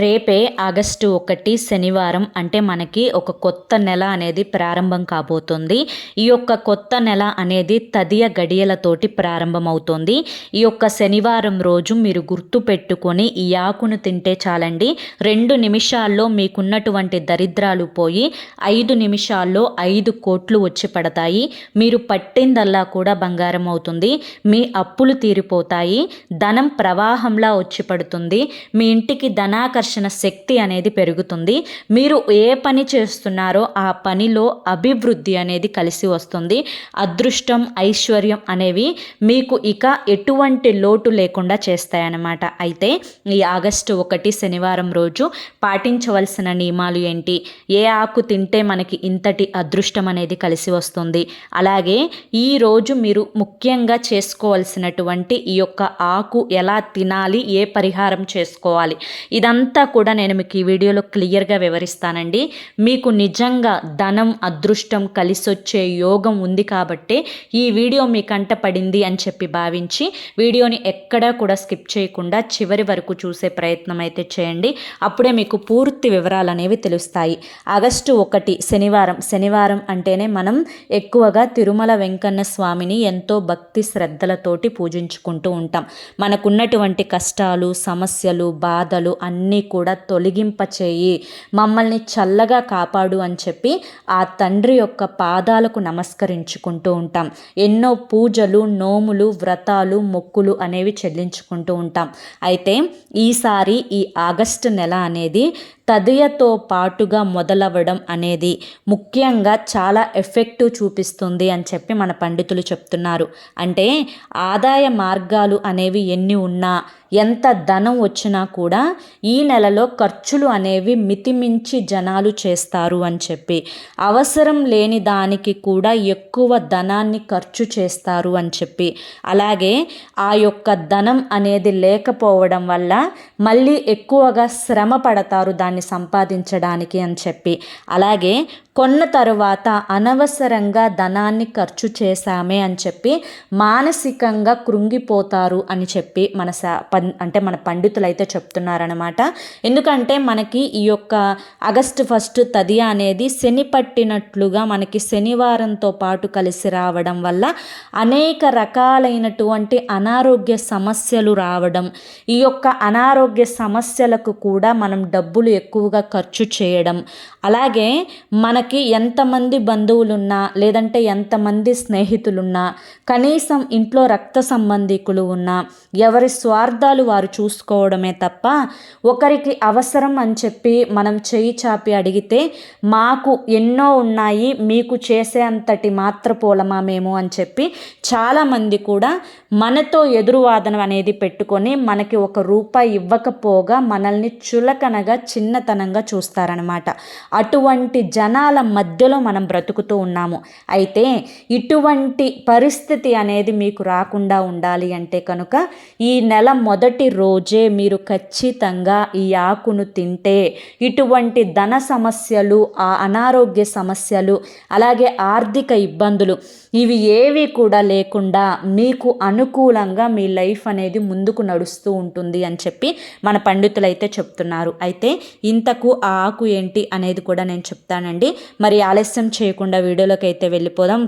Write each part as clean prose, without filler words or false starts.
రేపే ఆగస్టు 1 శనివారం అంటే మనకి ఒక కొత్త నెల అనేది ప్రారంభం కాబోతుంది. ఈ యొక్క కొత్త నెల అనేది తదియ గడియలతోటి ప్రారంభమవుతుంది. ఈ యొక్క శనివారం రోజు మీరు గుర్తు పెట్టుకొని ఈ ఆకును తింటే చాలండి. 2 నిమిషాల్లో మీకున్నటువంటి దరిద్రాలు పోయి 5 నిమిషాల్లో 5 కోట్లు వచ్చి పడతాయి. మీరు పట్టిందల్లా కూడా బంగారం అవుతుంది. మీ అప్పులు తీరిపోతాయి. ధనం ప్రవాహంలా వచ్చి పడుతుంది. మీ ఇంటికి ధనాకర్షణ శక్తి అనేది పెరుగుతుంది. మీరు ఏ పని చేస్తున్నారో ఆ పనిలో అభివృద్ధి అనేది కలిసి వస్తుంది. అదృష్టం, ఐశ్వర్యం అనేవి మీకు ఇక ఎటువంటి లోటు లేకుండా చేస్తాయన్నమాట. అయితే ఈ ఆగస్టు 1 శనివారం రోజు పాటించవలసిన నియమాలు ఏంటి, ఏ ఆకు తింటే మనకి ఇంతటి అదృష్టం అనేది కలిసి వస్తుంది, అలాగే ఈరోజు మీరు ముఖ్యంగా చేసుకోవాల్సినటువంటి ఈ యొక్క ఆకు ఎలా తినాలి, ఏ పరిహారం చేసుకోవాలి, ఇదంతా కూడా నేను మీకు ఈ వీడియోలో క్లియర్గా వివరిస్తానండి. మీకు నిజంగా ధనం, అదృష్టం కలిసొచ్చే యోగం ఉంది కాబట్టి ఈ వీడియో మీ కంట పడింది అని చెప్పి భావించి వీడియోని ఎక్కడా కూడా స్కిప్ చేయకుండా చివరి వరకు చూసే ప్రయత్నం అయితే చేయండి. అప్పుడే మీకు పూర్తి వివరాలు అనేవి తెలుస్తాయి. ఆగస్టు 1 శనివారం అంటేనే మనం ఎక్కువగా తిరుమల వెంకన్న స్వామిని ఎంతో భక్తి శ్రద్ధలతోటి పూజించుకుంటూ ఉంటాం. మనకున్నటువంటి కష్టాలు, సమస్యలు, బాధలు అన్నీ కూడా తొలగింపచేయి, మమ్మల్ని చల్లగా కాపాడు అని చెప్పి ఆ తండ్రి యొక్క పాదాలకు నమస్కరించుకుంటూ ఉంటాం. ఎన్నో పూజలు, నోములు, వ్రతాలు, మొక్కులు అనేవి చెల్లించుకుంటూ ఉంటాం. అయితే ఈసారి ఈ ఆగస్టు నెల అనేది తదియతో పాటుగా మొదలవ్వడం అనేది ముఖ్యంగా చాలా ఎఫెక్టివ్ చూపిస్తుంది అని చెప్పి మన పండితులు చెప్తున్నారు. అంటే ఆదాయ మార్గాలు అనేవి ఎన్ని ఉన్నా, ఎంత ధనం వచ్చినా కూడా ఈ నెలలో ఖర్చులు అనేవి మితిమించి జనాలు చేస్తారు అని చెప్పి, అవసరం లేని దానికి కూడా ఎక్కువ ధనాన్ని ఖర్చు చేస్తారు అని చెప్పి, అలాగే ఆ యొక్క ధనం అనేది లేకపోవడం వల్ల మళ్ళీ ఎక్కువగా శ్రమ పడతారు దాన్ని సంపాదించడానికి అని చెప్పి, అలాగే కొన్న తరువాత అనవసరంగా ధనాన్ని ఖర్చు చేశామే అని చెప్పి మానసికంగా కృంగిపోతారు అని చెప్పి మన పండితులు అయితే చెప్తున్నారనమాట. ఎందుకంటే మనకి ఈ యొక్క ఆగస్టు 1 తదియ అనేది శని పట్టినట్లుగా మనకి శనివారంతో పాటు కలిసి రావడం వల్ల అనేక రకాలైనటువంటి అనారోగ్య సమస్యలు రావడం, ఈ యొక్క అనారోగ్య సమస్యలకు కూడా మనం డబ్బులు ఎక్కువగా ఖర్చు చేయడం, అలాగే మనకి ఎంతమంది బంధువులున్నా లేదంటే ఎంతమంది స్నేహితులున్నా, కనీసం ఇంట్లో రక్త సంబంధికులు ఉన్నా ఎవరి స్వార్థాలు వారు చూసుకోవడమే తప్ప ఒకరికి అవసరం అని చెప్పి మనం చేయి చాపి అడిగితే మాకు ఎన్నో ఉన్నాయి, మీకు చేసే అంతటి మాత్రపోలమా మేము అని చెప్పి చాలామంది కూడా మనతో ఎదురువాదన అనేది పెట్టుకొని మనకి ₹1 ఇవ్వకపోగా మనల్ని చులకనగా, చిన్నతనంగా చూస్తారనమాట. అటువంటి జనాల మధ్యలో మనం బ్రతుకుతూ ఉన్నాము. అయితే ఇటువంటి పరిస్థితి అనేది మీకు రాకుండా ఉండాలి అంటే కనుక ఈ నెల మొదటి రోజే మీరు ఖచ్చితంగా ఈ ఆకును తింటే ఇటువంటి ధన సమస్యలు, ఆ అనారోగ్య సమస్యలు, అలాగే ఆర్థిక ఇబ్బందులు ఇవి ఏవి కూడా లేకుండా మీకు అనుకూలంగా మీ లైఫ్ అనేది ముందుకు నడుస్తూ ఉంటుంది అని చెప్పి మన పండితులు అయితే చెప్తున్నారు. అయితే ఇంతకు ఆ ఆకు ఏంటి అనేది కూడా నేను చెప్తానండి. మరి ఆలస్యం చేయకుండా వీడియోలోకి అయితే వెళ్ళిపోదాం.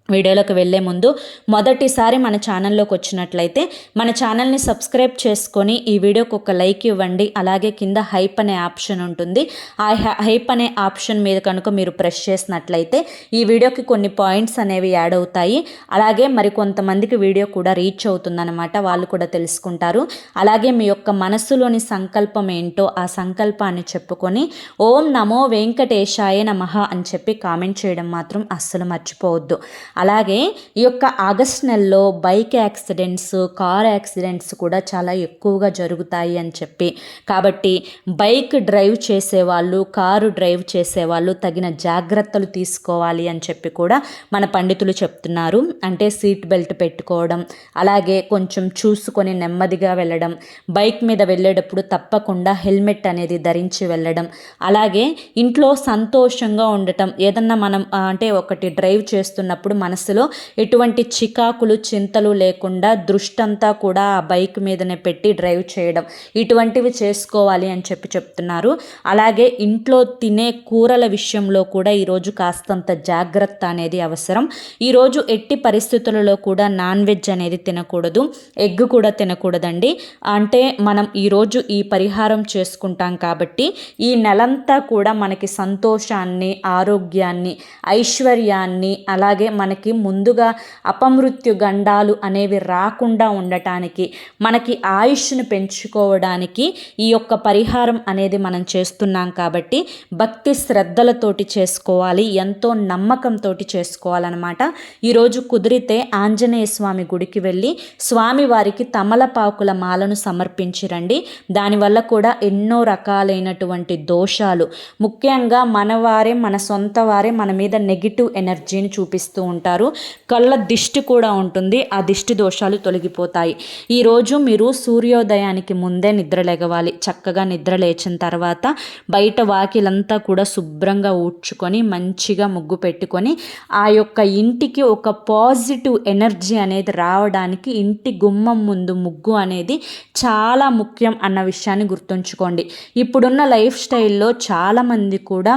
వీడియోలోకి వెళ్ళే ముందు మొదటిసారి మన ఛానల్లోకి వచ్చినట్లయితే మన ఛానల్ని సబ్స్క్రైబ్ చేసుకొని ఈ వీడియోకి ఒక లైక్ ఇవ్వండి. అలాగే కింద హైప్ అనే ఆప్షన్ ఉంటుంది. ఆ హైప్ అనే ఆప్షన్ మీద కనుక మీరు ప్రెస్ చేసినట్లయితే ఈ వీడియోకి కొన్ని పాయింట్స్ అనేవి యాడ్ అవుతాయి. అలాగే మరి కొంతమందికి వీడియో కూడా రీచ్ అవుతుందన్నమాట, వాళ్ళు కూడా తెలుసుకుంటారు. అలాగే మీ యొక్క మనస్సులోని సంకల్పం ఏంటో ఆ సంకల్పాన్ని చెప్పుకొని ఓం నమో వెంకటేశాయ నమః అని చెప్పి కామెంట్ చేయడం మాత్రం అస్సలు మర్చిపోవద్దు. అలాగే ఈ యొక్క ఆగస్ట్ నెలలో బైక్ యాక్సిడెంట్స్, కార్ యాక్సిడెంట్స్ కూడా చాలా ఎక్కువగా జరుగుతాయి అని చెప్పి, కాబట్టి బైక్ డ్రైవ్ చేసేవాళ్ళు, కారు డ్రైవ్ చేసేవాళ్ళు తగిన జాగ్రత్తలు తీసుకోవాలి అని చెప్పి కూడా మన పండితులు చెప్తున్నారు. అంటే సీట్ బెల్ట్ పెట్టుకోవడం, అలాగే కొంచెం చూసుకొని నెమ్మదిగా వెళ్ళడం, బైక్ మీద వెళ్ళేటప్పుడు తప్పకుండా హెల్మెట్ అనేది ధరించి వెళ్ళడం, అలాగే ఇంట్లో సంతోషంగా ఉండటం. ఏదన్నా మనం అంటే ఒకటి డ్రైవ్ చేస్తున్నప్పుడు మనసులో ఎటువంటి చికాకులు చింతలు లేకుండా దృష్టంతా కూడా ఆ బైక్ మీదనే పెట్టి డ్రైవ్ చేయడం, ఇటువంటివి చేసుకోవాలి అని చెప్తున్నారు. అలాగే ఇంట్లో తినే కూరల విషయంలో కూడా ఈరోజు కాస్తంత జాగ్రత్త అనేది అవసరం. ఈరోజు ఎట్టి పరిస్థితులలో కూడా నాన్ వెజ్ అనేది తినకూడదు, ఎగ్ కూడా తినకూడదండి. అంటే మనం ఈరోజు ఈ పరిహారం చేసుకుంటాం కాబట్టి ఈ నెలంతా కూడా మనకి సంతోషాన్ని, ఆరోగ్యాన్ని, ఐశ్వర్యాన్ని, అలాగే మనకి ముందుగా అపమృత్యు గండాలు అనేవి రాకుండా ఉండటానికి, మనకి ఆయుష్ను పెంచుకోవడానికి ఈ యొక్క పరిహారం అనేది మనం చేస్తున్నాం కాబట్టి భక్తి శ్రద్ధలతోటి చేసుకోవాలి, ఎంతో నమ్మకంతో చేసుకోవాలన్నమాట. ఈరోజు కుదిరితే ఆంజనేయ స్వామి గుడికి వెళ్ళి స్వామివారికి తమలపాకుల మాలను సమర్పించిరండి. దానివల్ల కూడా ఎన్నో రకాలైనటువంటి దోషాలు, ముఖ్యంగా మనవారే మన సొంత వారే మన మీద నెగిటివ్ ఎనర్జీని చూపిస్తూ ఉంటారు. కళ్ళ దిష్టి కూడా ఉంటుంది, ఆ దిష్టి దోషాలు తొలగిపోతాయి. ఈరోజు మీరు సూర్యోదయానికి ముందే నిద్ర లేగవాలి. చక్కగా నిద్ర లేచిన తర్వాత బయట వాకిలంతా కూడా శుభ్రంగా ఊడ్చుకొని మంచిగా ముగ్గు పెట్టుకొని ఆ యొక్క ఇంటికి ఒక పాజిటివ్ ఎనర్జీ అనేది రావడానికి ఇంటి గుమ్మం ముందు ముగ్గు అనేది చాలా ముఖ్యం అన్న విషయాన్ని గుర్తుంచుకోండి. ఇప్పుడున్న లైఫ్ స్టైల్లో చాలామంది కూడా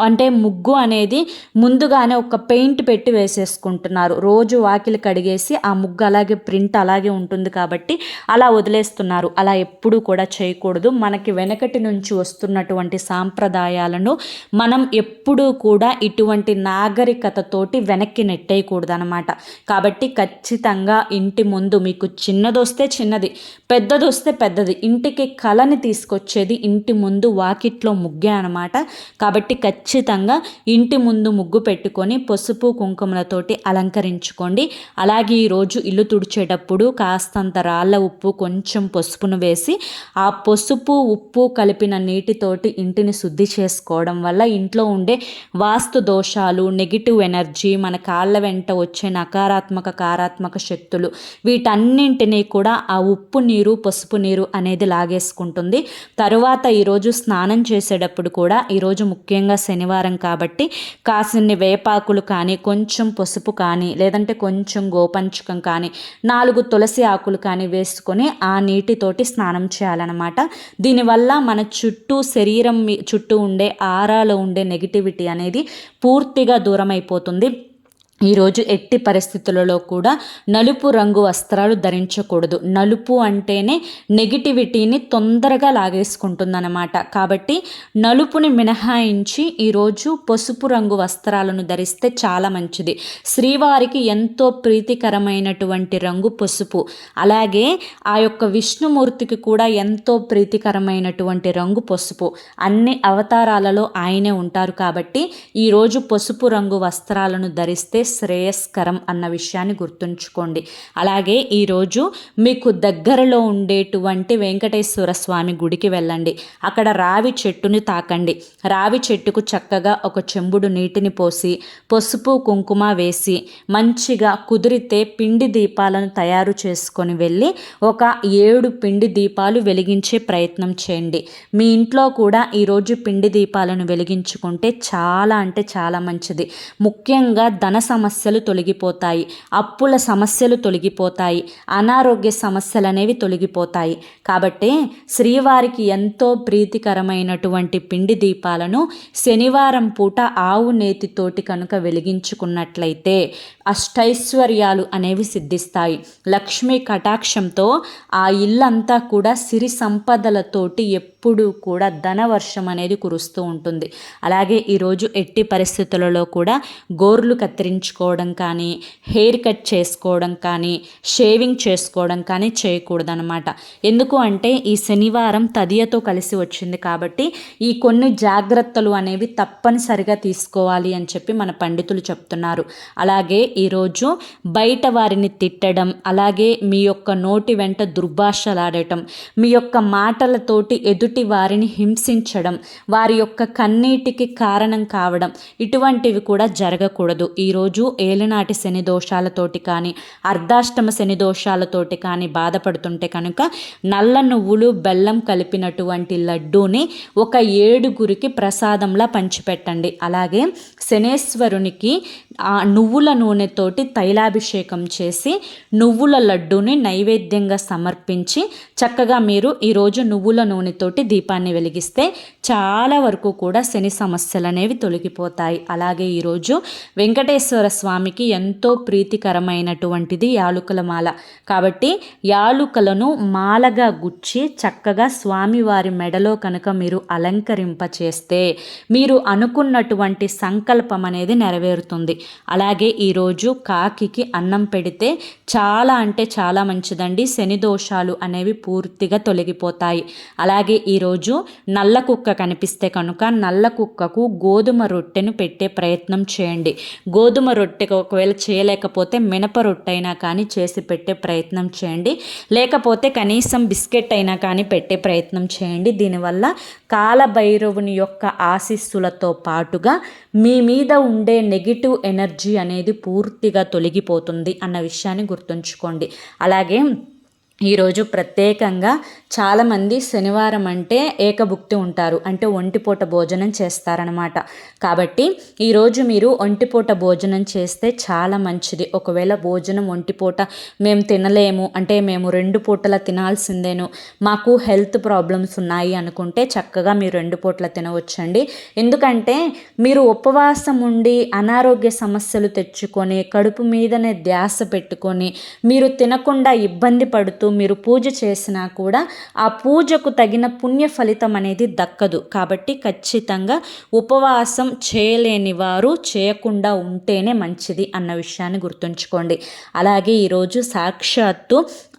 అంటే ముగ్గు అనేది ముందుగానే ఒక పెయింట్ పెట్టి వేసేసుకుంటున్నారు. రోజు వాకిలి కడిగేసి ఆ ముగ్గు అలాగే ప్రింట్ అలాగే ఉంటుంది కాబట్టి అలా వదిలేస్తున్నారు. అలా ఎప్పుడూ కూడా చేయకూడదు. మనకి వెనకటి నుంచి వస్తున్నటువంటి సాంప్రదాయాలను మనం ఎప్పుడూ కూడా ఇటువంటి నాగరికతతోటి వెనక్కి నెట్టేయకూడదు అనమాట. కాబట్టి ఖచ్చితంగా ఇంటి ముందు మీకు చిన్నదొస్తే చిన్నది, పెద్దదొస్తే పెద్దది, ఇంటికి కళని తీసుకొచ్చేది ఇంటి ముందు వాకిట్లో ముగ్గే అనమాట. కాబట్టి ఖచ్చితంగా ఇంటి ముందు ముగ్గు పెట్టుకొని పసుపు కుంకుమలతోటి అలంకరించుకోండి. అలాగే ఈరోజు ఇల్లు తుడిచేటప్పుడు కాస్తంత రాళ్ళ ఉప్పు, కొంచెం పసుపును వేసి ఆ పసుపు ఉప్పు కలిపిన నీటితోటి ఇంటిని శుద్ధి చేసుకోవడం వల్ల ఇంట్లో ఉండే వాస్తు దోషాలు, నెగిటివ్ ఎనర్జీ, మన కాళ్ళ వెంట వచ్చే నకారాత్మక కారాత్మక శక్తులు, వీటన్నింటినీ కూడా ఆ ఉప్పు నీరు, పసుపు నీరు అనేది లాగేసుకుంటుంది. తరువాత ఈరోజు స్నానం చేసేటప్పుడు కూడా, ఈరోజు ముఖ్యంగా శనివారం కాబట్టి కాసిన్ని వేపాకులు కానీ, కొంచెం పసుపు కానీ, లేదంటే కొంచెం గోపంచకం కానీ, 4 తులసి ఆకులు కానీ వేసుకొని ఆ నీటితోటి స్నానం చేయాలన్నమాట. దీనివల్ల మన చుట్టూ శరీరం చుట్టూ ఉండే ఆరాలో ఉండే నెగిటివిటీ అనేది పూర్తిగా దూరం అయిపోతుంది. ఈరోజు ఎట్టి పరిస్థితులలో కూడా నలుపు రంగు వస్త్రాలు ధరించకూడదు. నలుపు అంటేనే నెగిటివిటీని తొందరగా లాగేసుకుంటుందన్నమాట. కాబట్టి నలుపుని మినహాయించి ఈరోజు పసుపు రంగు వస్త్రాలను ధరిస్తే చాలా మంచిది. శ్రీవారికి ఎంతో ప్రీతికరమైనటువంటి రంగు పసుపు. అలాగే ఆ యొక్క విష్ణుమూర్తికి కూడా ఎంతో ప్రీతికరమైనటువంటి రంగు పసుపు. అన్ని అవతారాలలో ఆయనే ఉంటారు కాబట్టి ఈరోజు పసుపు రంగు వస్త్రాలను ధరిస్తే శ్రేయస్కరం అన్న విషయాన్ని గుర్తుంచుకోండి. అలాగే ఈరోజు మీకు దగ్గరలో ఉండేటువంటి వెంకటేశ్వర స్వామి గుడికి వెళ్ళండి. అక్కడ రావి చెట్టుని తాకండి. రావి చెట్టుకు చక్కగా ఒక చెంబుడు నీటిని పోసి పసుపు కుంకుమ వేసి మంచిగా కుదిరితే పిండి దీపాలను తయారు చేసుకొని వెళ్ళి ఒక 7 పిండి దీపాలు వెలిగించే ప్రయత్నం చేయండి. మీ ఇంట్లో కూడా ఈరోజు పిండి దీపాలను వెలిగించుకుంటే చాలా అంటే చాలా మంచిది. ముఖ్యంగా ధన సమస్యలు తొలగిపోతాయి, అప్పుల సమస్యలు తొలగిపోతాయి, అనారోగ్య సమస్యలు అనేవి తొలగిపోతాయి. కాబట్టి శ్రీవారికి ఎంతో ప్రీతికరమైనటువంటి పిండి దీపాలను శనివారం పూట ఆవు నేతితోటి కనుక వెలిగించుకున్నట్లయితే అష్టైశ్వర్యాలు అనేవి సిద్ధిస్తాయి. లక్ష్మీ కటాక్షంతో ఆ ఇల్లంతా కూడా సిరి సంపదలతోటి ఎప్పుడూ కూడా ధనవర్షం అనేది కురుస్తూ ఉంటుంది. అలాగే ఈరోజు ఎట్టి పరిస్థితులలో కూడా గోర్లు కత్తిరించుకోవడం కానీ, హెయిర్ కట్ చేసుకోవడం కానీ, షేవింగ్ చేసుకోవడం కానీ చేయకూడదనమాట. ఎందుకు అంటే ఈ శనివారం తదియతో కలిసి వచ్చింది కాబట్టి ఈ కొన్ని జాగ్రత్తలు అనేవి తప్పనిసరిగా తీసుకోవాలి అని చెప్పి మన పండితులు చెప్తున్నారు. అలాగే ఈరోజు బయట వారిని తిట్టడం, అలాగే మీ యొక్క నోటి వెంట దుర్భాషలాడటం, మీ యొక్క మాటలతోటి ఎదుటి ఎదుటి వారిని హింసించడం, వారి యొక్క కన్నీటికి కారణం కావడం, ఇటువంటివి కూడా జరగకూడదు. ఈరోజు ఏలినాటి శని దోషాలతోటి కానీ అర్ధాష్టమ శని దోషాలతోటి కానీ బాధపడుతుంటే కనుక నల్ల నువ్వులు బెల్లం కలిపినటువంటి లడ్డూని ఒక 7గురికి ప్రసాదంలా పంచిపెట్టండి. అలాగే శనేశ్వరునికి ఆ నువ్వుల నూనెతోటి తైలాభిషేకం చేసి నువ్వుల లడ్డూని నైవేద్యంగా సమర్పించి చక్కగా మీరు ఈరోజు నువ్వుల నూనెతోటి దీపాన్ని వెలిగిస్తే చాలా వరకు కూడా శని సమస్యలు అనేవి తొలగిపోతాయి. అలాగే ఈరోజు వెంకటేశ్వర స్వామికి ఎంతో ప్రీతికరమైనటువంటిది యాలుకల మాల. కాబట్టి యాలుకలను మాలగా గుచ్చి చక్కగా స్వామివారి మెడలో కనుక మీరు అలంకరింప చేస్తే మీరు అనుకున్నటువంటి సంకల్పం అనేది నెరవేరుతుంది. అలాగే ఈరోజు కాకికి అన్నం పెడితే చాలా అంటే చాలా మంచిదండి. శని దోషాలు అనేవి పూర్తిగా తొలగిపోతాయి. అలాగే ఈరోజు నల్ల కుక్క కనిపిస్తే కనుక నల్ల కుక్కకు గోధుమ రొట్టెను పెట్టే ప్రయత్నం చేయండి. గోధుమ రొట్టెకు ఒకవేళ చేయలేకపోతే మినప రొట్టె అయినా కానీ చేసి పెట్టే ప్రయత్నం చేయండి. లేకపోతే కనీసం బిస్కెట్ అయినా కానీ పెట్టే ప్రయత్నం చేయండి. దీనివల్ల కాలభైరవుని యొక్క ఆశీస్సులతో పాటుగా మీ మీద ఉండే నెగిటివ్ ఎనర్జీ అనేది పూర్తిగా తొలగిపోతుంది అన్న విషయాన్ని గుర్తుంచుకోండి. అలాగే ఈరోజు ప్రత్యేకంగా చాలామంది శనివారం అంటే ఏకభుక్తి ఉంటారు, అంటే ఒంటిపూట భోజనం చేస్తారనమాట. కాబట్టి ఈరోజు మీరు ఒంటిపూట భోజనం చేస్తే చాలా మంచిది. ఒకవేళ భోజనం ఒంటిపూట మేము తినలేము, అంటే మేము 2 పూటల తినాల్సిందేను, మాకు హెల్త్ ప్రాబ్లమ్స్ ఉన్నాయి అనుకుంటే చక్కగా మీరు 2 పూటల తినవచ్చండి. ఎందుకంటే మీరు ఉపవాసం ఉండి అనారోగ్య సమస్యలు తెచ్చుకొని కడుపు మీదనే ధ్యాస పెట్టుకొని మీరు తినకుండా ఇబ్బంది పడుతూ మీరు పూజ చేసినా కూడా ఆ పూజకు తగిన పుణ్య ఫలితం అనేది దక్కదు. కాబట్టి ఖచ్చితంగా ఉపవాసం చేయలేని వారు చేయకుండా ఉంటేనే మంచిది అన్న విషయాన్ని గుర్తుంచుకోండి. అలాగే ఈరోజు సాక్షాత్తు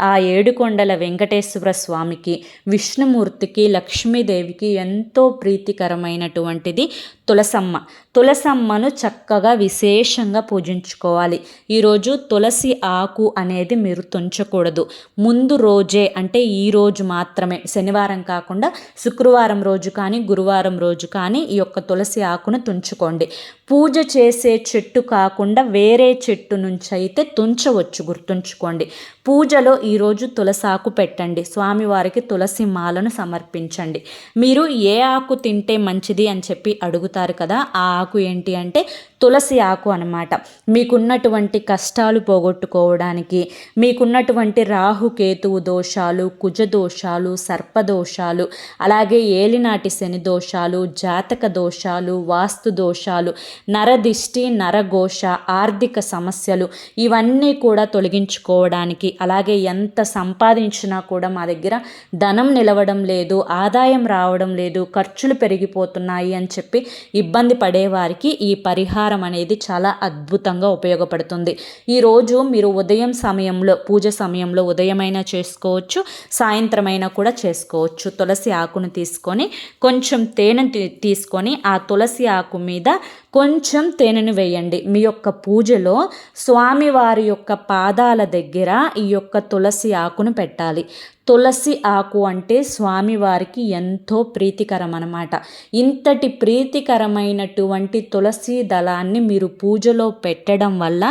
ఆ 7 కొండల వెంకటేశ్వర స్వామికి, విష్ణుమూర్తికి, లక్ష్మీదేవికి ఎంతో ప్రీతికరమైనటువంటిది తులసమ్మ. తులసమ్మను చక్కగా విశేషంగా పూజించుకోవాలి. ఈరోజు తులసి ఆకు అనేది మీరు తుంచకూడదు. ముందు రోజే, అంటే ఈరోజు మాత్రమే, శనివారం కాకుండా శుక్రవారం రోజు కానీ గురువారం రోజు కానీ ఈ యొక్క తులసి ఆకును తుంచుకోండి. పూజ చేసే చెట్టు కాకుండా వేరే చెట్టు నుంచి అయితే తుంచవచ్చు, గుర్తుంచుకోండి. పూజలో ఈరోజు తులసాకు పెట్టండి. స్వామివారికి తులసి మాలను సమర్పించండి. మీరు ఏ ఆకు తింటే మంచిది అని చెప్పి అడుగుతారు కదా, ఆ ఆకు ఏంటి అంటే తులసి ఆకు అన్నమాట. మీకున్నటువంటి కష్టాలు పోగొట్టుకోవడానికి, మీకున్నటువంటి రాహుకేతువు దోషాలు, కుజ దోషాలు, సర్పదోషాలు, అలాగే ఏలినాటి శని దోషాలు, జాతక దోషాలు, వాస్తు దోషాలు, నరదిష్టి, నరఘోష, ఆర్థిక సమస్యలు, ఇవన్నీ కూడా తొలగించుకోవడానికి, అలాగే ఎంత సంపాదించినా కూడా మా దగ్గర ధనం నిలవడం లేదు, ఆదాయం రావడం లేదు, ఖర్చులు పెరిగిపోతున్నాయి అని చెప్పి ఇబ్బంది పడేవారికి ఈ పరిహారం అనేది చాలా అద్భుతంగా ఉపయోగపడుతుంది. ఈరోజు మీరు ఉదయం సమయంలో, పూజ సమయంలో ఉదయమైనా చేసుకోవచ్చు, సాయంత్రమైనా కూడా చేసుకోవచ్చు. తులసి ఆకును తీసుకొని కొంచెం తేనె తీసుకొని ఆ తులసి ఆకు మీద కొంచెం తేనెను వేయండి. మీ యొక్క పూజలో స్వామివారి యొక్క పాదాల దగ్గర ఈ యొక్క తులసి ఆకును పెట్టాలి. తులసి ఆకు అంటే స్వామివారికి ఎంతో ప్రీతికరం అన్నమాట. ఇంతటి ప్రీతికరమైనటువంటి తులసి దళాన్ని మీరు పూజలో పెట్టడం వల్ల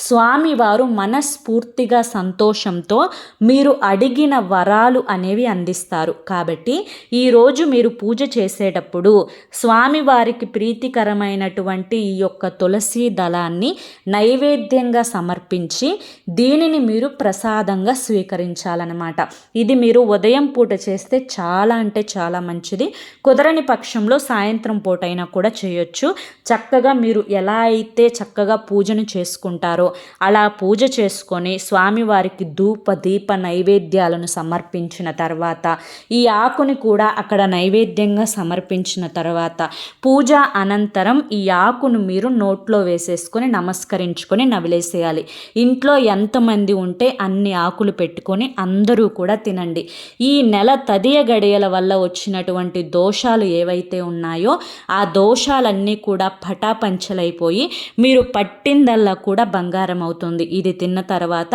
స్వామివారు మనస్ఫూర్తిగా సంతోషంతో మీరు అడిగిన వరాలు అనేవి అందిస్తారు. కాబట్టి ఈరోజు మీరు పూజ చేసేటప్పుడు స్వామివారికి ప్రీతికరమైనటువంటి ఈ యొక్క తులసి దళాన్ని నైవేద్యంగా సమర్పించి దీనిని మీరు ప్రసాదంగా స్వీకరించాలన్నమాట. ఇది మీరు ఉదయం పూట చేస్తే చాలా అంటే చాలా మంచిది. కుదరని పక్షంలో సాయంత్రం పూట అయినా కూడా చేయొచ్చు. చక్కగా మీరు ఎలా అయితే చక్కగా పూజను చేసుకుంటారో అలా పూజ చేసుకొని స్వామివారికి ధూప దీప నైవేద్యాలను సమర్పించిన తర్వాత ఈ ఆకుని కూడా అక్కడ నైవేద్యంగా సమర్పించిన తర్వాత పూజ అనంతరం ఈ ఆకును మీరు నోట్లో వేసేసుకొని నమస్కరించుకొని నవిలేసేయాలి. ఇంట్లో ఎంతమంది ఉంటే అన్ని ఆకులు పెట్టుకొని అందరూ కూడా తినండి. ఈ నెల తదియ గడియల వల్ల వచ్చినటువంటి దోషాలు ఏవైతే ఉన్నాయో ఆ దోషాలన్నీ కూడా పటాపంచలైపోయి మీరు పట్టిందల్లా కూడా బంగారం అవుతుంది. ఇది తిన్న తర్వాత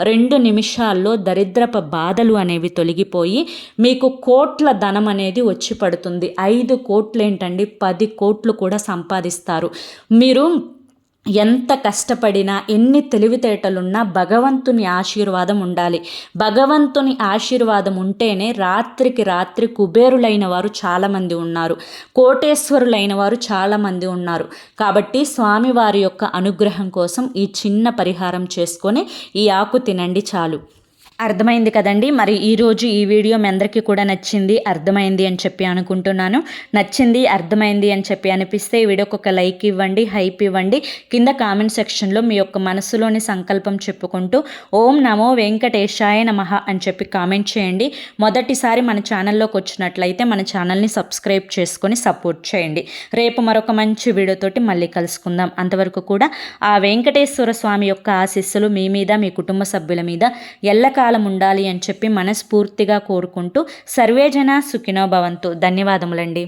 2 నిమిషాల్లో దరిద్రపు బాధలు అనేవి తొలగిపోయి మీకు కోట్ల ధనం అనేది వచ్చి పడుతుంది. 5 కోట్లు ఏంటండి, 10 కోట్లు కూడా సంపాదిస్తారు. మీరు ఎంత కష్టపడినా ఎన్ని తెలివితేటలున్నా భగవంతుని ఆశీర్వాదం ఉండాలి. భగవంతుని ఆశీర్వాదం ఉంటేనే రాత్రికి రాత్రి కుబేరులైన వారు చాలామంది ఉన్నారు, కోటేశ్వరులైన వారు చాలామంది ఉన్నారు. కాబట్టి స్వామివారి యొక్క అనుగ్రహం కోసం ఈ చిన్న పరిహారం చేసుకొని ఈ ఆకు తినండి చాలు. అర్థమైంది కదండి. మరి ఈరోజు ఈ వీడియో మీ అందరికీ కూడా నచ్చింది, అర్థమైంది అని చెప్పి అనుకుంటున్నాను. నచ్చింది, అర్థమైంది అని చెప్పి అనిపిస్తే ఈ వీడియోకి ఒక లైక్ ఇవ్వండి, హైప్ ఇవ్వండి. కింద కామెంట్ సెక్షన్లో మీ యొక్క మనసులోని సంకల్పం చెప్పుకుంటూ ఓం నమో వెంకటేశాయ నమః అని చెప్పి కామెంట్ చేయండి. మొదటిసారి మన ఛానల్లోకి వచ్చినట్లయితే మన ఛానల్ని సబ్స్క్రైబ్ చేసుకొని సపోర్ట్ చేయండి. రేపు మరొక మంచి వీడియోతోటి మళ్ళీ కలుసుకుందాం. అంతవరకు కూడా ఆ వెంకటేశ్వర స్వామి యొక్క ఆశీస్సులు మీ మీద, మీ కుటుంబ సభ్యుల మీద ఎల్లకాలం ఉండాలి అని చెప్పి మనస్ఫూర్తిగా కోరుకుంటూ సర్వేజన సుఖినో భవంతు. ధన్యవాదములండి.